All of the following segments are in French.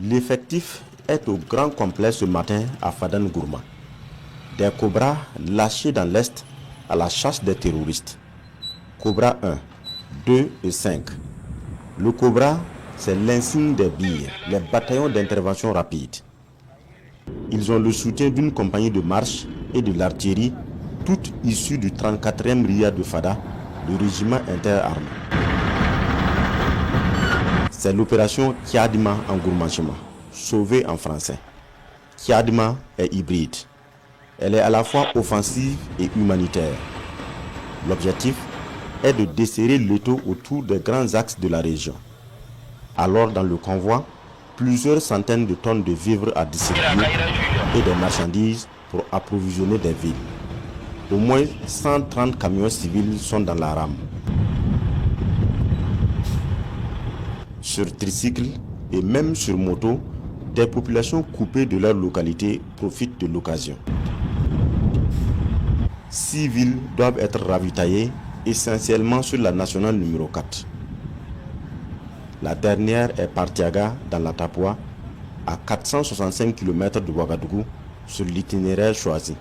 L'effectif est au grand complet ce matin à Fadan Gourma. Des cobras lâchés dans l'Est à la chasse des terroristes. Cobra 1, 2 et 5. Le Cobra, c'est l'insigne des BIR, les bataillons d'intervention rapide. Ils ont le soutien d'une compagnie de marche et de l'artillerie, toutes issues du 34e RIA de Fada, le régiment interarmé. C'est l'opération Kiadima en Gourmanchema, sauvée en français. Kiadima est hybride. Elle est à la fois offensive et humanitaire. L'objectif est de desserrer l'étau autour des grands axes de la région. Alors dans le convoi, plusieurs centaines de tonnes de vivres à distribuer et des marchandises pour approvisionner des villes. Au moins 130 camions civils sont dans la rame. Sur tricycle et même sur moto, des populations coupées de leur localité profitent de l'occasion. 6 villes doivent être ravitaillées, essentiellement sur la nationale numéro 4. La dernière est Partiaga, dans la Tapua, à 465 km de Ouagadougou, sur l'itinéraire choisi.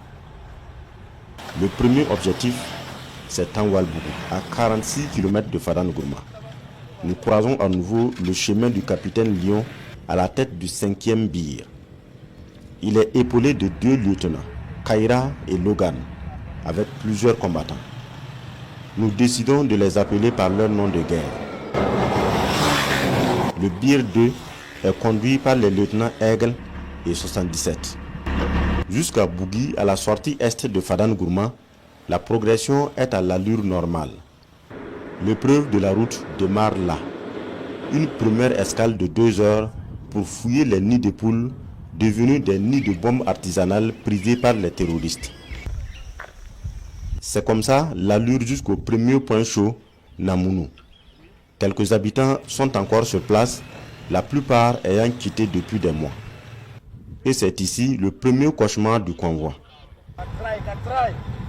Le premier objectif, c'est Tanwalbougou, à 46 km de Fadan Gourma. Nous croisons à nouveau le chemin du capitaine Lyon à la tête du 5e BIR. Il est épaulé de 2 lieutenants, Kaira et Logan, avec plusieurs combattants. Nous décidons de les appeler par leur nom de guerre. Le BIR 2 est conduit par les lieutenants Aigle et 77. Jusqu'à Bougui, à la sortie est de Fadan Gourma, la progression est à l'allure normale. L'épreuve de la route démarre là. Une première escale de 2 heures pour fouiller les nids de poules devenus des nids de bombes artisanales prisés par les terroristes. C'est comme ça l'allure jusqu'au premier point chaud, Namounou. Quelques habitants sont encore sur place, la plupart ayant quitté depuis des mois. Et c'est ici le premier cauchemar du convoi.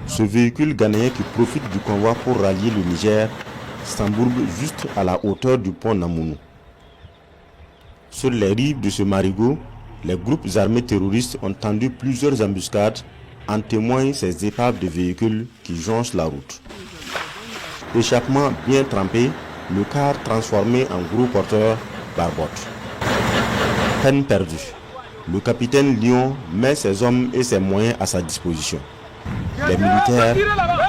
Ce véhicule ghanéen qui profite du convoi pour rallier le Niger s'embourbe juste à la hauteur du pont Namounou. Sur les rives de ce marigot, les groupes armés terroristes ont tendu plusieurs embuscades, en témoignent ces épaves de véhicules qui jonchent la route. Échappement bien trempé, le car transformé en gros porteur barbote. Peine perdue. Le capitaine Lyon met ses hommes et ses moyens à sa disposition. Les militaires,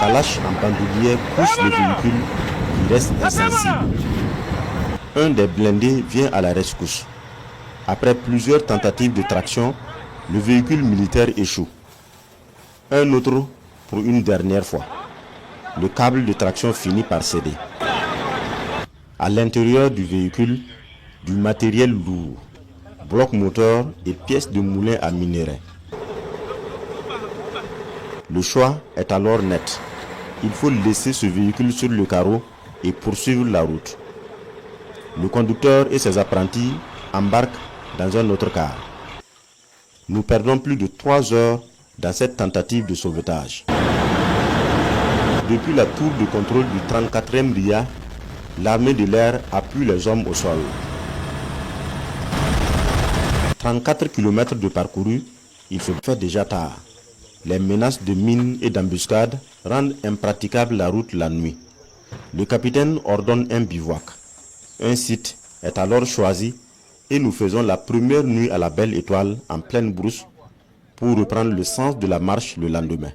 Kalash en bandoulière, poussent le véhicule qui reste insensible. Un des blindés vient à la rescousse. Après plusieurs tentatives de traction, le véhicule militaire échoue. Un autre pour une dernière fois. Le câble de traction finit par céder. À l'intérieur du véhicule, du matériel lourd, blocs moteurs et pièces de moulin à minerai. Le choix est alors net. Il faut laisser ce véhicule sur le carreau et poursuivre la route. Le conducteur et ses apprentis embarquent dans un autre car. Nous perdons plus de 3 heures dans cette tentative de sauvetage. Depuis la tour de contrôle du 34e RIA, l'armée de l'air appuie les hommes au sol. 34 km de parcouru, il se fait déjà tard. Les menaces de mines et d'embuscades rendent impraticable la route la nuit. Le capitaine ordonne un bivouac. Un site est alors choisi et nous faisons la première nuit à la Belle Étoile en pleine brousse pour reprendre le sens de la marche le lendemain.